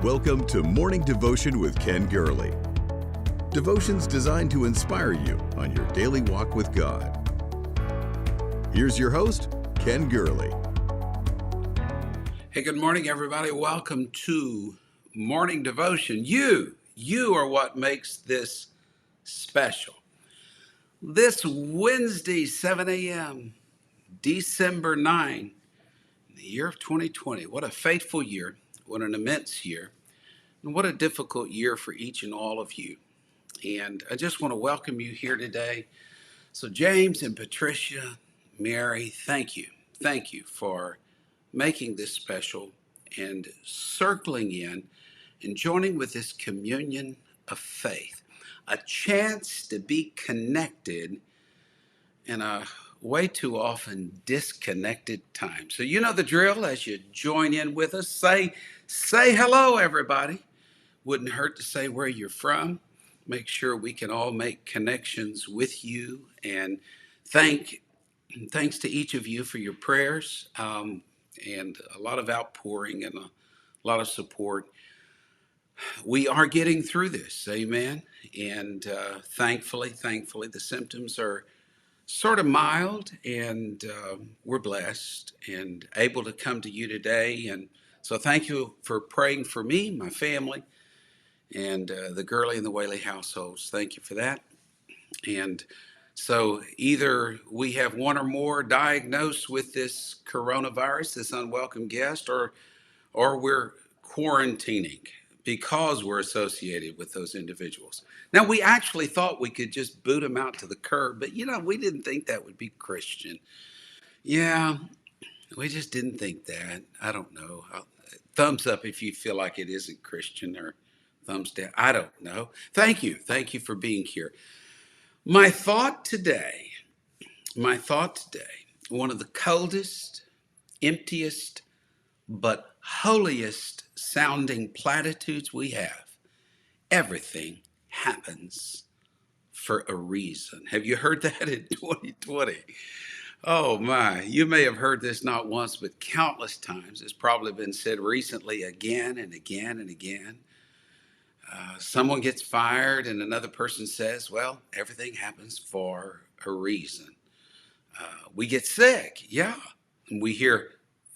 Welcome to Morning Devotion with Ken Gurley. Devotions designed to inspire you on your daily walk with God. Here's your host, Ken Gurley. Hey, good morning, everybody. Welcome to Morning Devotion. You are what makes this special. This Wednesday, 7 a.m., December 9, the year of 2020. What a faithful year. What an immense year. And what a difficult year for each and all of you. And I just want to welcome you here today. So James and Patricia, Mary, thank you. Thank you for making this special and circling in and joining with this communion of faith. A chance to be connected in a way too often disconnected time. So you know the drill. As you join in with us, say hello, everybody. Wouldn't hurt to say where you're from. Make sure we can all make connections with you. And thanks to each of you for your prayers and a lot of outpouring and a lot of support. We are getting through this, amen. And thankfully, the symptoms are sort of mild, and we're blessed and able to come to you today. And so thank you for praying for me, my family, and the Gurley and the Whaley households. Thank you for that. And so either we have one or more diagnosed with this coronavirus, this unwelcome guest, or we're quarantining because we're associated with those individuals. Now, we actually thought we could just boot them out to the curb, but we didn't think that would be Christian. Yeah, we just didn't think that. I don't know. Thumbs up if you feel like it isn't Christian, or thumbs down. I don't know. Thank you. Thank you for being here. My thought today, one of the coldest, emptiest, but holiest sounding platitudes we have: everything happens for a reason. Have you heard that in 2020? Oh my, you may have heard this not once, but countless times. It's probably been said recently again and again and again. Someone gets fired and another person says, well, everything happens for a reason. We get sick, yeah, and we hear,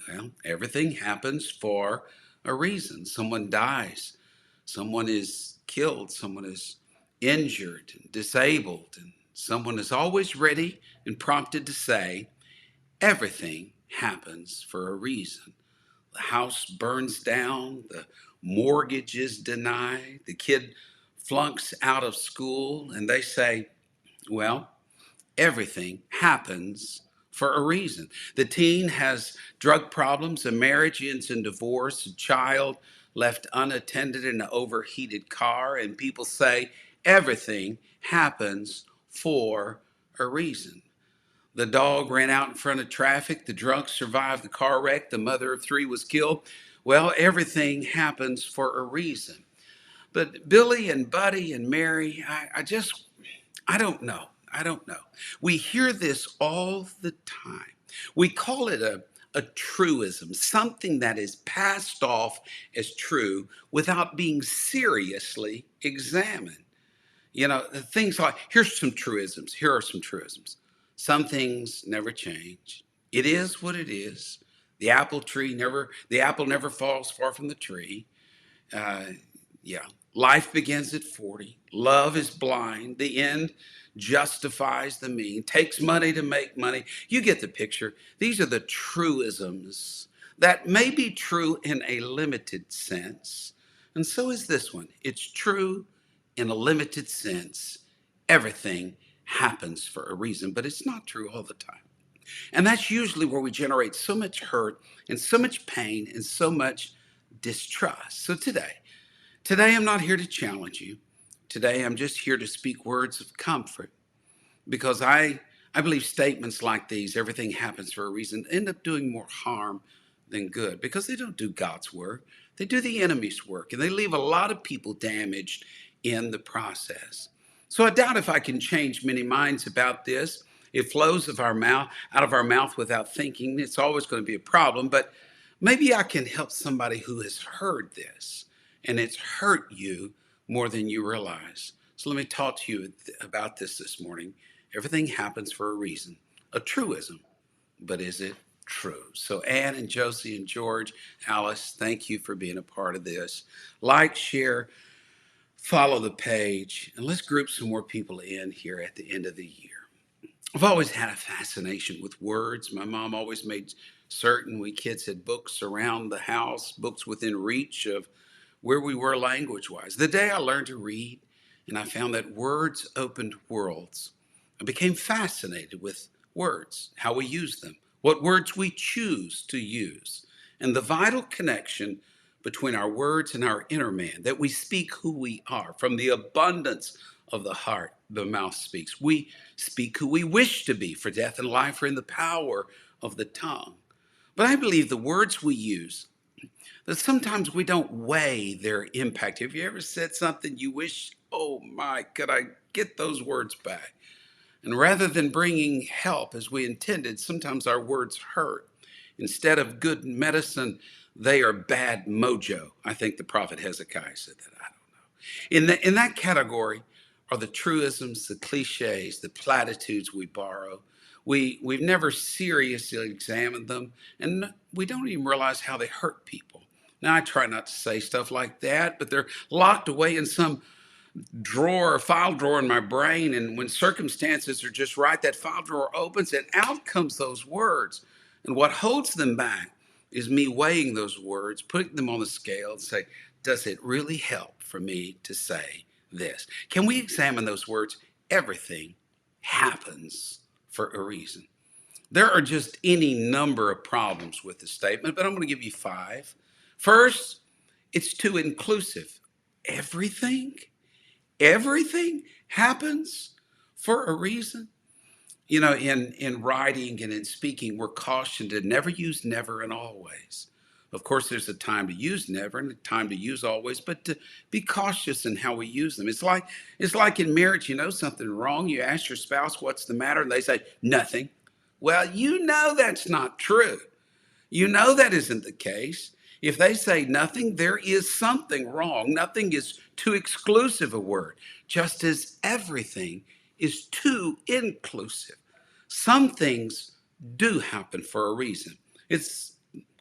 well, everything happens for a reason. Someone dies, someone is killed, someone is injured, and disabled, and someone is always ready and prompted to say, everything happens for a reason. The house burns down, the mortgage is denied, the kid flunks out of school, and they say, well, everything happens for a reason. The teen has drug problems, a marriage ends in divorce, a child left unattended in an overheated car, and people say everything happens for a reason. The dog ran out in front of traffic, the drunk survived the car wreck, the mother of three was killed. Well, everything happens for a reason. But Billy and Buddy and Mary, I don't know. We hear this all the time. We call it a truism, something that is passed off as true without being seriously examined. Things like, here are some truisms. Some things never change. It is what it is. The apple never falls far from the tree. Life begins at 40. Love is blind. The end justifies the mean. Takes money to make money. You get the picture. These are the truisms that may be true in a limited sense. And so is this one. It's true in a limited sense. Everything happens for a reason, but it's not true all the time. And that's usually where we generate so much hurt and so much pain and so much distrust. So today I'm not here to challenge you. Today I'm just here to speak words of comfort, because I believe statements like these, everything happens for a reason, end up doing more harm than good, because they don't do God's work. They do the enemy's work, and they leave a lot of people damaged in the process. So I doubt if I can change many minds about this. It flows out of our mouth without thinking. It's always going to be a problem, but maybe I can help somebody who has heard this and it's hurt you more than you realize. So let me talk to you about this morning. Everything happens for a reason, a truism, but is it true? So Ann and Josie and George, Alice, thank you for being a part of this. Like, share, follow the page, and let's group some more people in here at the end of the year. I've always had a fascination with words. My mom always made certain we kids had books around the house, books within reach of where we were language wise. The day I learned to read and I found that words opened worlds, I became fascinated with words, how we use them, what words we choose to use, and the vital connection between our words and our inner man, that we speak who we are. From the abundance of the heart, the mouth speaks. We speak who we wish to be, for death and life are in the power of the tongue. But I believe the words we use, that sometimes we don't weigh their impact. Have you ever said something you wish, oh my, could I get those words back? And rather than bringing help as we intended, sometimes our words hurt. Instead of good medicine, they are bad mojo. I think the prophet Hezekiah said that. I don't know. In that category are the truisms, the cliches, the platitudes we borrow. We've never seriously examined them, and we don't even realize how they hurt people. Now, I try not to say stuff like that, but they're locked away in some drawer or file drawer in my brain. And when circumstances are just right, that file drawer opens and out comes those words. And what holds them back is me weighing those words, putting them on the scale and say, does it really help for me to say this? Can we examine those words? Everything happens for a reason. There are just any number of problems with the statement, but I'm going to give you 5. First, it's too inclusive. Everything happens for a reason. You know, in writing and in speaking, we're cautioned to never use never and always. Of course, there's a time to use never and a time to use always, but to be cautious in how we use them. It's like in marriage, you know something wrong. You ask your spouse, what's the matter? And they say, nothing. Well, you know that's not true. You know that isn't the case. If they say nothing, there is something wrong. Nothing is too exclusive a word, just as everything is too inclusive. Some things do happen for a reason. It's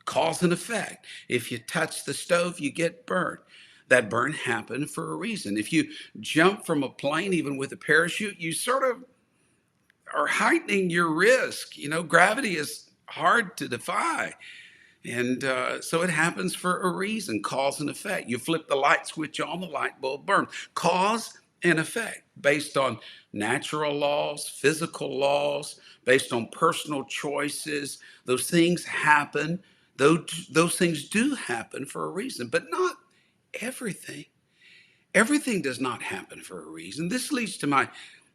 cause and effect. If you touch the stove, you get burned. That burn happened for a reason. If you jump from a plane, even with a parachute, you sort of are heightening your risk. You know, gravity is hard to defy. And so it happens for a reason, cause and effect. You flip the light switch on, the light bulb burns. Cause and effect based on natural laws, physical laws, based on personal choices. Those things happen. Those things do happen for a reason, but not everything. Everything does not happen for a reason. This leads to my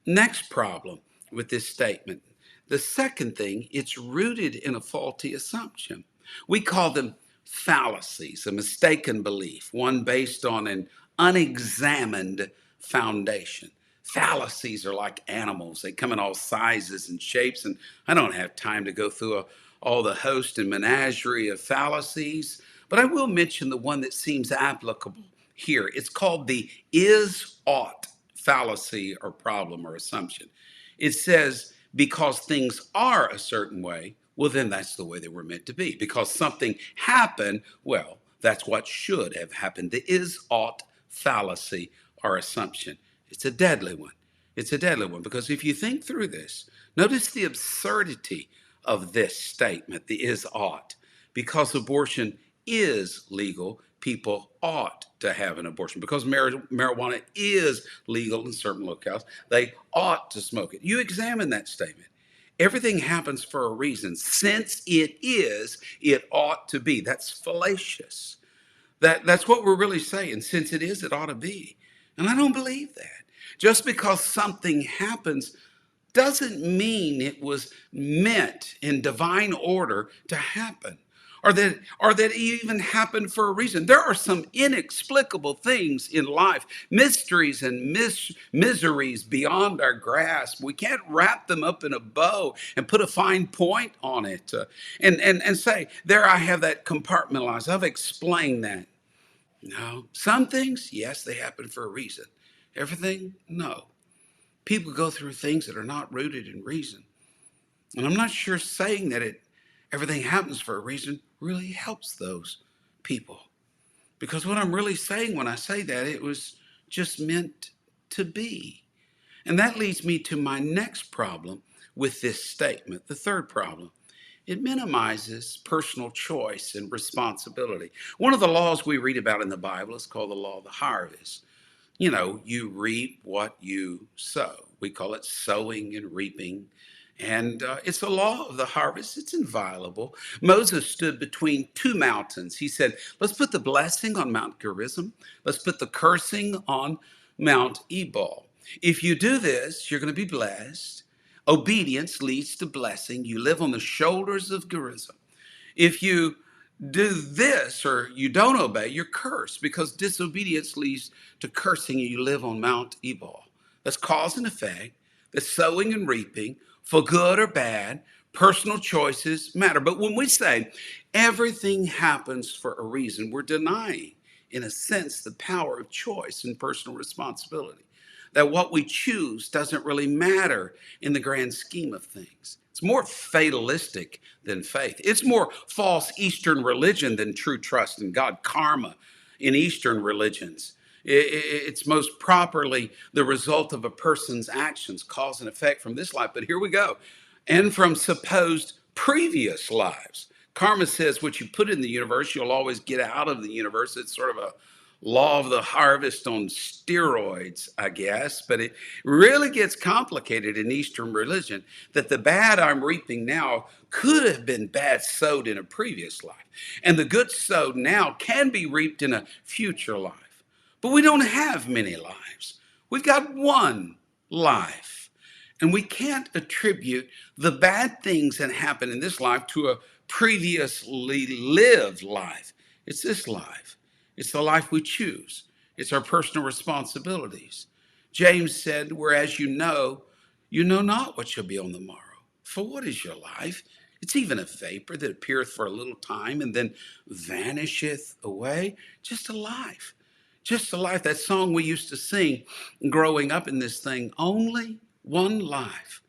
next problem with this statement. The second thing, it's rooted in a faulty assumption. We call them fallacies, a mistaken belief, one based on an unexamined foundation. Fallacies are like animals. They come in all sizes and shapes, and I don't have time to go through all the host and menagerie of fallacies, but I will mention the one that seems applicable here. It's called the is-ought fallacy or problem or assumption. It says, because things are a certain way, well, then that's the way they were meant to be. Because something happened, well, that's what should have happened. The is-ought fallacy or assumption. It's a deadly one. It's a deadly one because if you think through this, notice the absurdity of this statement, the is-ought. Because abortion is legal, people ought to have an abortion. Because marijuana is legal in certain locales, they ought to smoke it. You examine that statement. Everything happens for a reason. Since it is, it ought to be. That's fallacious. That's what we're really saying. Since it is, it ought to be. And I don't believe that. Just because something happens doesn't mean it was meant in divine order to happen. Or that it even happened for a reason. There are some inexplicable things in life, mysteries and miseries beyond our grasp. We can't wrap them up in a bow and put a fine point on it and say, there I have that compartmentalized. I've explained that. No. Some things, yes, they happen for a reason. Everything, no. People go through things that are not rooted in reason. And I'm not sure saying that everything happens for a reason really helps those people. Because what I'm really saying when I say that, it was just meant to be. And that leads me to my next problem with this statement, the third problem. It minimizes personal choice and responsibility. One of the laws we read about in the Bible is called the law of the harvest. You reap what you sow. We call it sowing and reaping. And it's the law of the harvest. It's inviolable. Moses stood between two mountains. He said, let's put the blessing on Mount Gerizim. Let's put the cursing on Mount Ebal. If you do this, you're going to be blessed. Obedience leads to blessing. You live on the shoulders of Gerizim. If you do this or you don't obey, you're cursed because disobedience leads to cursing and you live on Mount Ebal. That's cause and effect. That's sowing and reaping for good or bad. Personal choices matter. But when we say everything happens for a reason, we're denying, in a sense, the power of choice and personal responsibility. That what we choose doesn't really matter in the grand scheme of things. It's more fatalistic than faith. It's more false Eastern religion than true trust in God. Karma in Eastern religions. It's most properly the result of a person's actions, cause and effect from this life. But here we go. And from supposed previous lives. Karma says what you put in the universe, you'll always get out of the universe. It's sort of a law of the harvest on steroids, I guess, but it really gets complicated in Eastern religion that the bad I'm reaping now could have been bad sowed in a previous life. And the good sowed now can be reaped in a future life. But we don't have many lives. We've got one life. And we can't attribute the bad things that happen in this life to a previously lived life. It's this life. It's the life we choose. It's our personal responsibilities. James said, whereas you know not what shall be on the morrow. For what is your life? It's even a vapor that appeareth for a little time and then vanisheth away. Just a life. Just a life. That song we used to sing growing up in this thing. Only one life.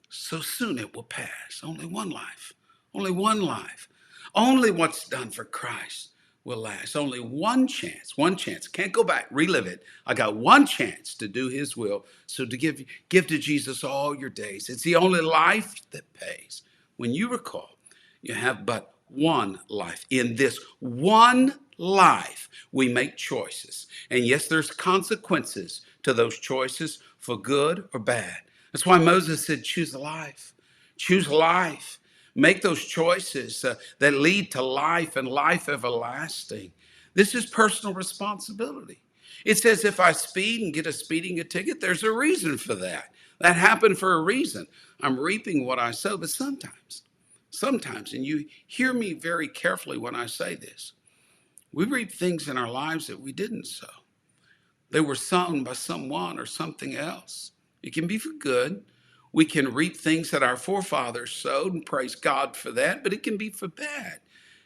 So soon it will pass. Only one life. Only one life. Only what's done for Christ will last. Only one chance, one chance. Can't go back, relive it. I got one chance to do his will. So to give to Jesus all your days. It's the only life that pays. When you recall, you have but one life. In this one life, we make choices. And yes, there's consequences to those choices for good or bad. That's why Moses said, choose a life. Choose life. Make those choices that lead to life and life everlasting. This is personal responsibility. It says if I speed and get a speeding ticket, there's a reason for that. That happened for a reason. I'm reaping what I sow, but sometimes, and you hear me very carefully when I say this, we reap things in our lives that we didn't sow. They were sown by someone or something else. It can be for good. We can reap things that our forefathers sowed and praise God for that, but it can be for bad.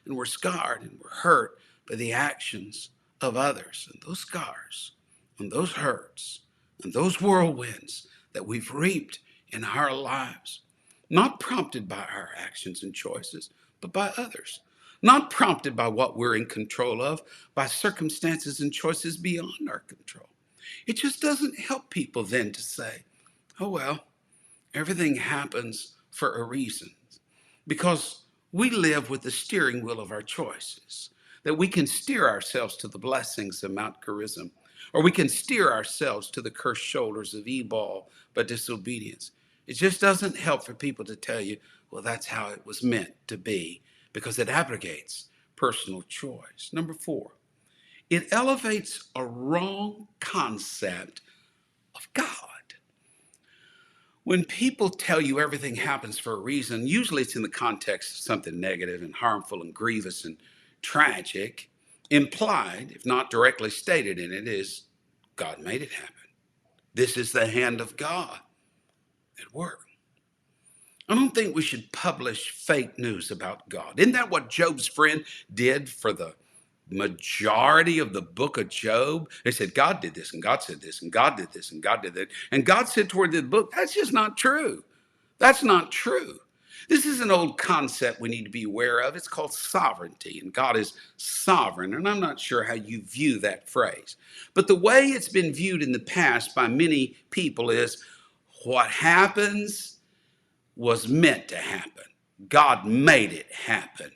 And we're scarred and we're hurt by the actions of others. And those scars and those hurts and those whirlwinds that we've reaped in our lives, not prompted by our actions and choices, but by others. Not prompted by what we're in control of, by circumstances and choices beyond our control. It just doesn't help people then to say, oh, well, everything happens for a reason. Because we live with the steering wheel of our choices, that we can steer ourselves to the blessings of Mount Gerizim, or we can steer ourselves to the cursed shoulders of Ebal by disobedience. It just doesn't help for people to tell you, well, that's how it was meant to be, because it abrogates personal choice. Number 4, it elevates a wrong concept of God. When people tell you everything happens for a reason, usually it's in the context of something negative and harmful and grievous and tragic. Implied, if not directly stated in it, is God made it happen. This is the hand of God at work. I don't think we should publish fake news about God. Isn't that what Job's friend did for the majority of the book of Job, they said, God did this, and God said this, and God did this, and God did that. And God said toward the book, that's just not true. That's not true. This is an old concept we need to be aware of. It's called sovereignty, and God is sovereign. And I'm not sure how you view that phrase. But the way it's been viewed in the past by many people is what happens was meant to happen. God made it happen.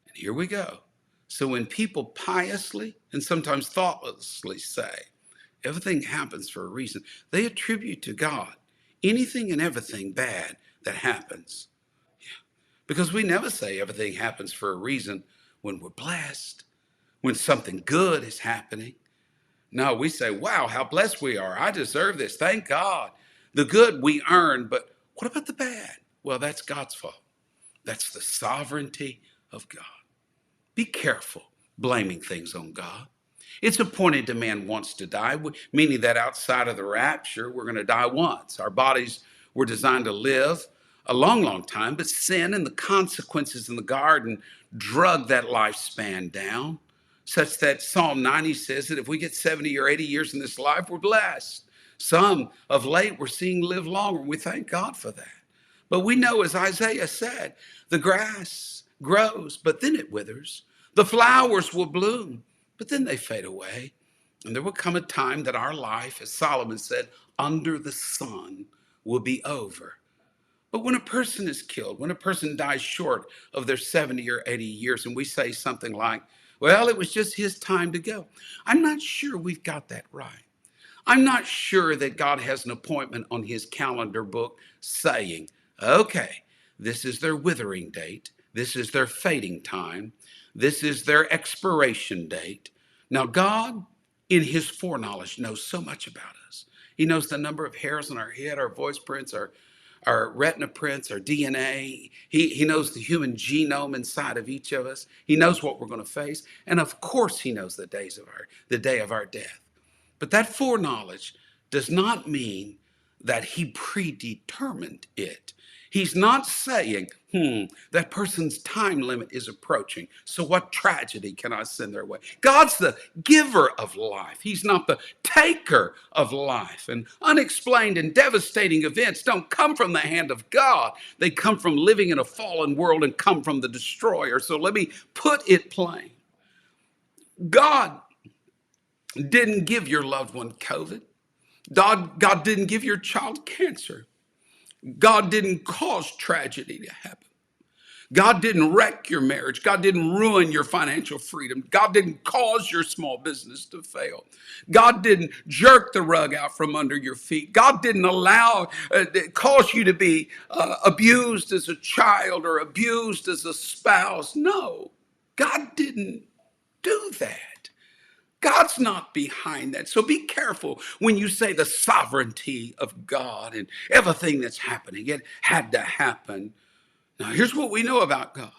And here we go. So when people piously and sometimes thoughtlessly say, everything happens for a reason, they attribute to God anything and everything bad that happens. Because we never say everything happens for a reason when we're blessed, when something good is happening. No, we say, wow, how blessed we are. I deserve this. Thank God. The good we earn, but what about the bad? Well, that's God's fault. That's the sovereignty of God. Be careful blaming things on God. It's appointed to man once to die, meaning that outside of the rapture, we're going to die once. Our bodies were designed to live a long, long time, but sin and the consequences in the garden drug that lifespan down, such that Psalm 90 says that if we get 70 or 80 years in this life, we're blessed. Some of late we're seeing live longer, and we thank God for that. But we know, as Isaiah said, the grass grows, but then it withers. The flowers will bloom, but then they fade away. And there will come a time that our life, as Solomon said, under the sun will be over. But when a person is killed, when a person dies short of their 70 or 80 years, and we say something like, well, it was just his time to go, I'm not sure we've got that right. I'm not sure that God has an appointment on his calendar book saying, okay, this is their withering date. This is their fading time. This is their expiration date. Now, God, in his foreknowledge, knows so much about us. He knows the number of hairs on our head, our voice prints, our retina prints, our DNA. He knows the human genome inside of each of us. He knows what we're going to face. And of course, he knows the day of our death. But that foreknowledge does not mean that he predetermined it. He's not saying, that person's time limit is approaching, so what tragedy can I send their way? God's the giver of life. He's not the taker of life. And unexplained and devastating events don't come from the hand of God. They come from living in a fallen world and come from the destroyer. So let me put it plain. God didn't give your loved one COVID. God didn't give your child cancer. God didn't cause tragedy to happen. God didn't wreck your marriage. God didn't ruin your financial freedom. God didn't cause your small business to fail. God didn't jerk the rug out from under your feet. God didn't cause you to be abused as a child or abused as a spouse. No, God didn't do that. God's not behind that. So be careful when you say the sovereignty of God and everything that's happening. It had to happen. Now, here's what we know about God.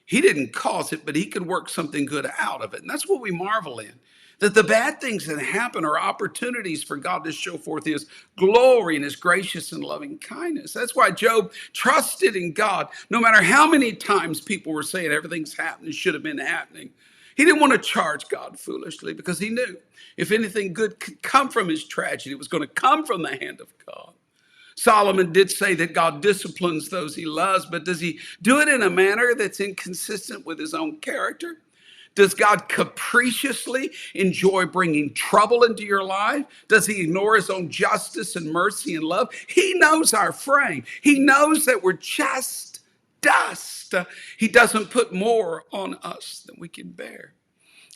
He didn't cause it, but he could work something good out of it. And that's what we marvel in. That the bad things that happen are opportunities for God to show forth his glory and his gracious and loving kindness. That's why Job trusted in God, no matter how many times people were saying everything's happening, should have been happening. He didn't want to charge God foolishly because he knew if anything good could come from his tragedy, it was going to come from the hand of God. Solomon did say that God disciplines those he loves, but does he do it in a manner that's inconsistent with his own character? Does God capriciously enjoy bringing trouble into your life? Does he ignore his own justice and mercy and love? He knows our frame. He knows that we're just dust. He doesn't put more on us than we can bear.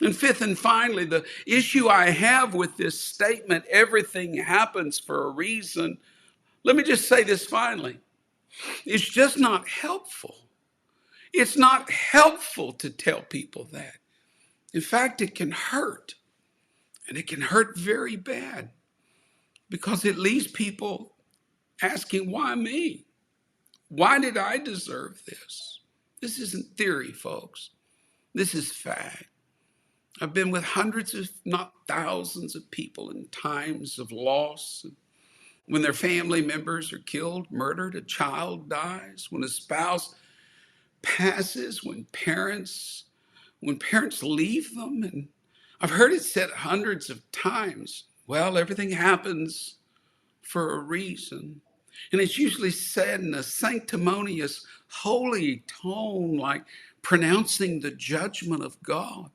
And fifth and finally, the issue I have with this statement, everything happens for a reason. Let me just say this finally. It's just not helpful. It's not helpful to tell people that. In fact, it can hurt. And it can hurt very bad because it leaves people asking, why me? Why did I deserve this? This isn't theory, folks. This is fact. I've been with hundreds, if not thousands, of people in times of loss. When their family members are killed, murdered, a child dies, when a spouse passes, when parents when parents leave them. And I've heard it said hundreds of times, well, everything happens for a reason. And it's usually said in a sanctimonious, holy tone, like pronouncing the judgment of God.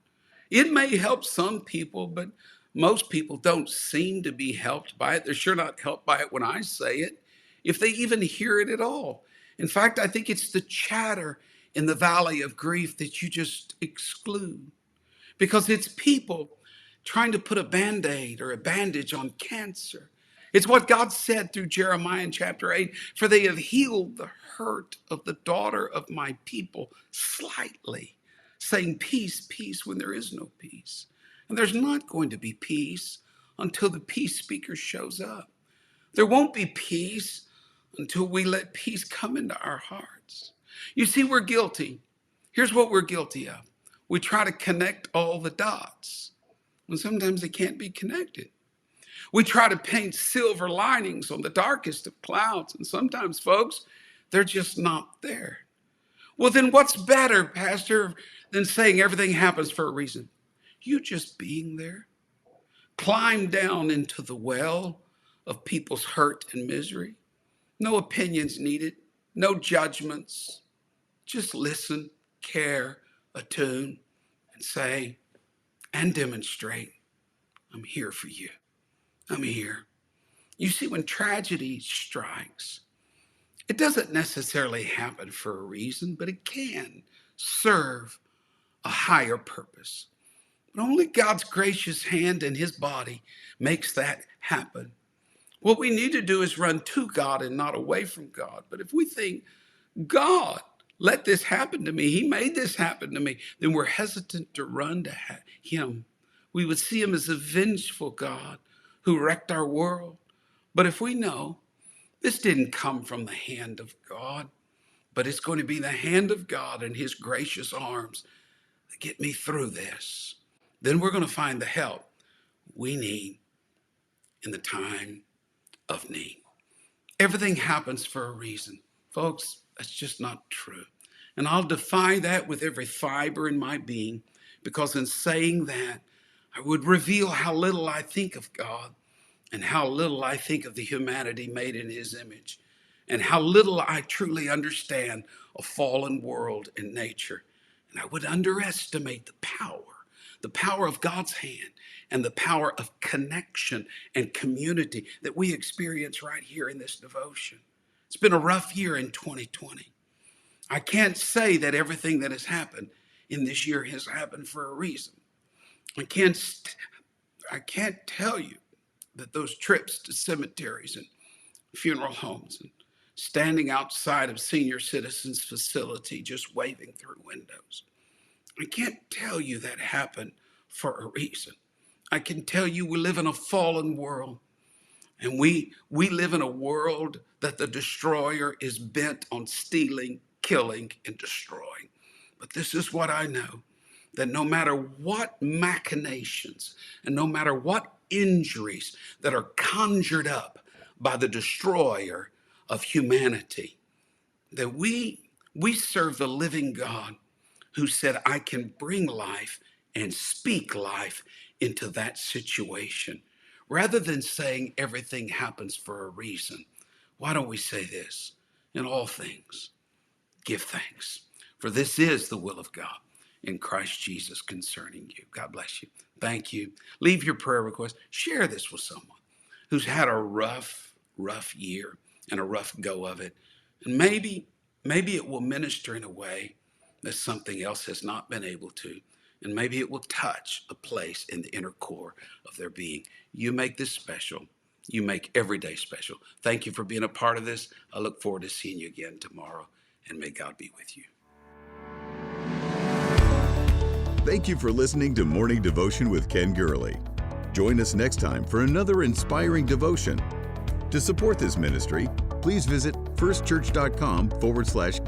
It may help some people, but most people don't seem to be helped by it. They're sure not helped by it when I say it, if they even hear it at all. In fact, I think it's the chatter in the valley of grief that you just exclude, because it's people trying to put a band-aid or a bandage on cancer. It's what God said through Jeremiah in chapter 8, for they have healed the hurt of the daughter of my people slightly, saying peace, peace, when there is no peace. And there's not going to be peace until the peace speaker shows up. There won't be peace until we let peace come into our hearts. You see, we're guilty. Here's what we're guilty of. We try to connect all the dots when sometimes they can't be connected. We try to paint silver linings on the darkest of clouds, and sometimes, folks, they're just not there. Well, then what's better, Pastor, than saying everything happens for a reason? You just being there. Climb down into the well of people's hurt and misery. No opinions needed, no judgments. Just listen, care, attune, and say, and demonstrate, I'm here for you. I'm here. You see, when tragedy strikes, it doesn't necessarily happen for a reason, but it can serve a higher purpose. But only God's gracious hand and his body makes that happen. What we need to do is run to God and not away from God. But if we think, God, let this happen to me, he made this happen to me, then we're hesitant to run to him. We would see him as a vengeful God who wrecked our world. But if we know this didn't come from the hand of God, but it's going to be the hand of God and his gracious arms that get me through this, then we're going to find the help we need in the time of need. Everything happens for a reason. Folks, that's just not true. And I'll defy that with every fiber in my being, because in saying that, I would reveal how little I think of God and how little I think of the humanity made in his image and how little I truly understand a fallen world and nature. And I would underestimate the power of God's hand and the power of connection and community that we experience right here in this devotion. It's been a rough year in 2020. I can't say that everything that has happened in this year has happened for a reason. I can't tell you that those trips to cemeteries and funeral homes and standing outside of senior citizens' facility just waving through windows, I can't tell you that happened for a reason. I can tell you we live in a fallen world, and we live in a world that the destroyer is bent on stealing, killing, and destroying. But this is what I know, that no matter what machinations and no matter what injuries that are conjured up by the destroyer of humanity, that we serve the living God who said, I can bring life and speak life into that situation. Rather than saying everything happens for a reason, why don't we say this? In all things, give thanks, for this is the will of God in Christ Jesus concerning you. God bless you. Thank you. Leave your prayer request. Share this with someone who's had a rough year and a rough go of it. And maybe it will minister in a way that something else has not been able to. And maybe it will touch a place in the inner core of their being. You make this special. You make every day special. Thank you for being a part of this. I look forward to seeing you again tomorrow, and may God be with you. Thank you for listening to Morning Devotion with Ken Gurley. Join us next time for another inspiring devotion. To support this ministry, please visit firstchurch.com/.